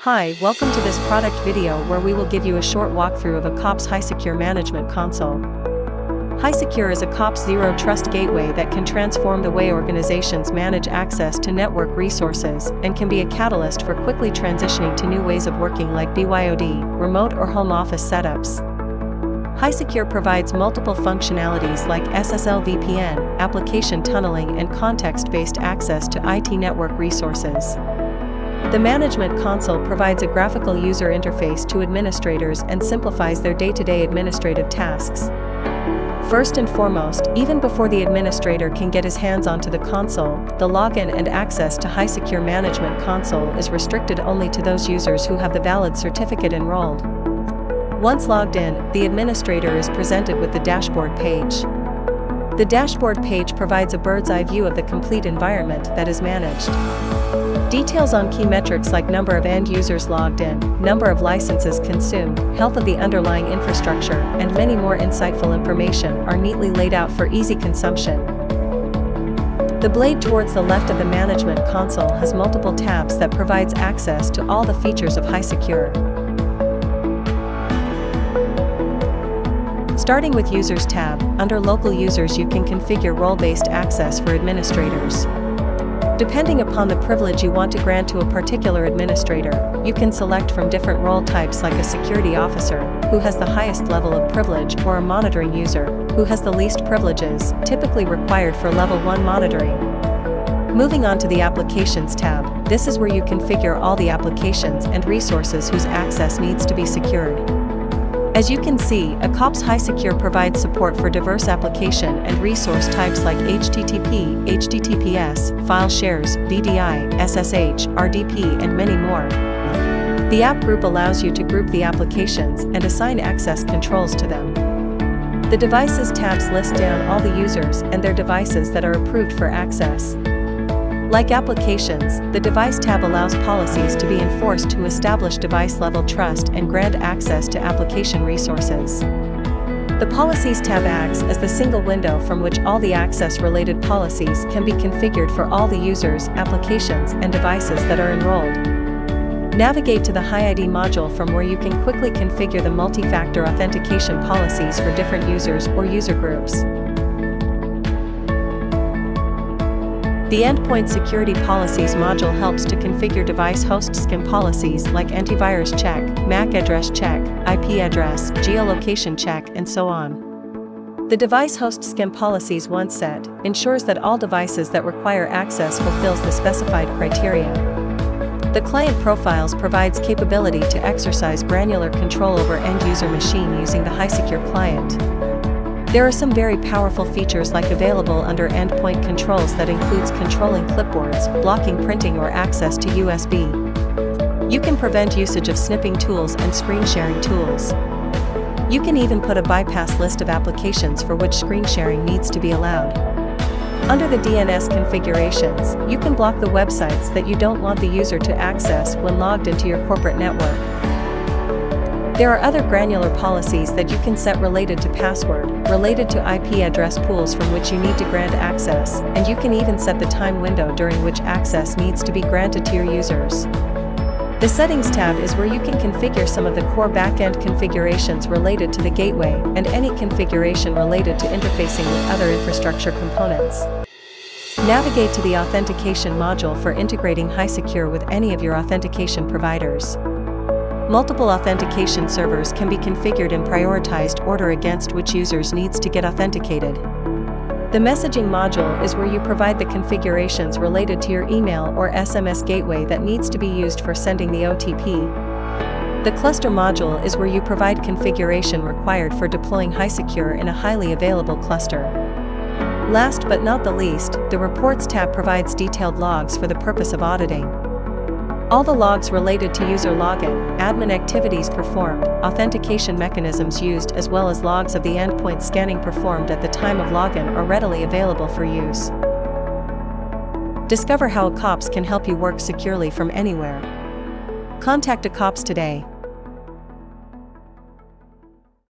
Hi, welcome to this product video where we will give you a short walkthrough of Accops HySecure Management Console. HySecure is Accops Zero Trust Gateway that can transform the way organizations manage access to network resources and can be a catalyst for quickly transitioning to new ways of working like BYOD, remote or home office setups. HySecure provides multiple functionalities like SSL VPN, application tunneling and context-based access to IT network resources. The Management Console provides a graphical user interface to administrators and simplifies their day-to-day administrative tasks. First and foremost, even before the administrator can get his hands onto the console, the login and access to HySecure Management Console is restricted only to those users who have the valid certificate enrolled. Once logged in, the administrator is presented with the dashboard page. The dashboard page provides a bird's-eye view of the complete environment that is managed. Details on key metrics like number of end users logged in, number of licenses consumed, health of the underlying infrastructure, and many more insightful information are neatly laid out for easy consumption. The blade towards the left of the Management Console has multiple tabs that provides access to all the features of HySecure. Starting with Users tab, under Local Users you can configure role-based access for administrators. Depending upon the privilege you want to grant to a particular administrator, you can select from different role types like a security officer, who has the highest level of privilege, or a monitoring user, who has the least privileges, typically required for Level 1 monitoring. Moving on to the Applications tab, this is where you configure all the applications and resources whose access needs to be secured. As you can see, Accops HySecure provides support for diverse application and resource types like HTTP, HTTPS, file shares, VDI, SSH, RDP, and many more. The App Group allows you to group the applications and assign access controls to them. The Devices tabs list down all the users and their devices that are approved for access. Like applications, the Device tab allows policies to be enforced to establish device-level trust and grant access to application resources. The Policies tab acts as the single window from which all the access-related policies can be configured for all the users, applications, and devices that are enrolled. Navigate to the HyID module from where you can quickly configure the multi-factor authentication policies for different users or user groups. The Endpoint Security Policies module helps to configure device host SCIM policies like antivirus check, MAC address check, IP address, geolocation check, and so on. The device host SCIM policies once set ensures that all devices that require access fulfills the specified criteria. The Client Profiles provides capability to exercise granular control over end-user machine using the HySecure client. There are some very powerful features like available under Endpoint Controls that includes controlling clipboards, blocking printing or access to USB. You can prevent usage of snipping tools and screen sharing tools. You can even put a bypass list of applications for which screen sharing needs to be allowed. Under the DNS configurations, you can block the websites that you don't want the user to access when logged into your corporate network. There are other granular policies that you can set related to password, related to IP address pools from which you need to grant access, and you can even set the time window during which access needs to be granted to your users. The Settings tab is where you can configure some of the core backend configurations related to the gateway and any configuration related to interfacing with other infrastructure components. Navigate to the Authentication module for integrating HySecure with any of your authentication providers. Multiple authentication servers can be configured in prioritized order against which users needs to get authenticated. The Messaging module is where you provide the configurations related to your email or SMS gateway that needs to be used for sending the OTP. The Cluster module is where you provide configuration required for deploying HySecure in a highly available cluster. Last but not the least, the Reports tab provides detailed logs for the purpose of auditing. All the logs related to user login, admin activities performed, authentication mechanisms used, as well as logs of the endpoint scanning performed at the time of login are readily available for use. Discover how Accops can help you work securely from anywhere. Contact Accops today.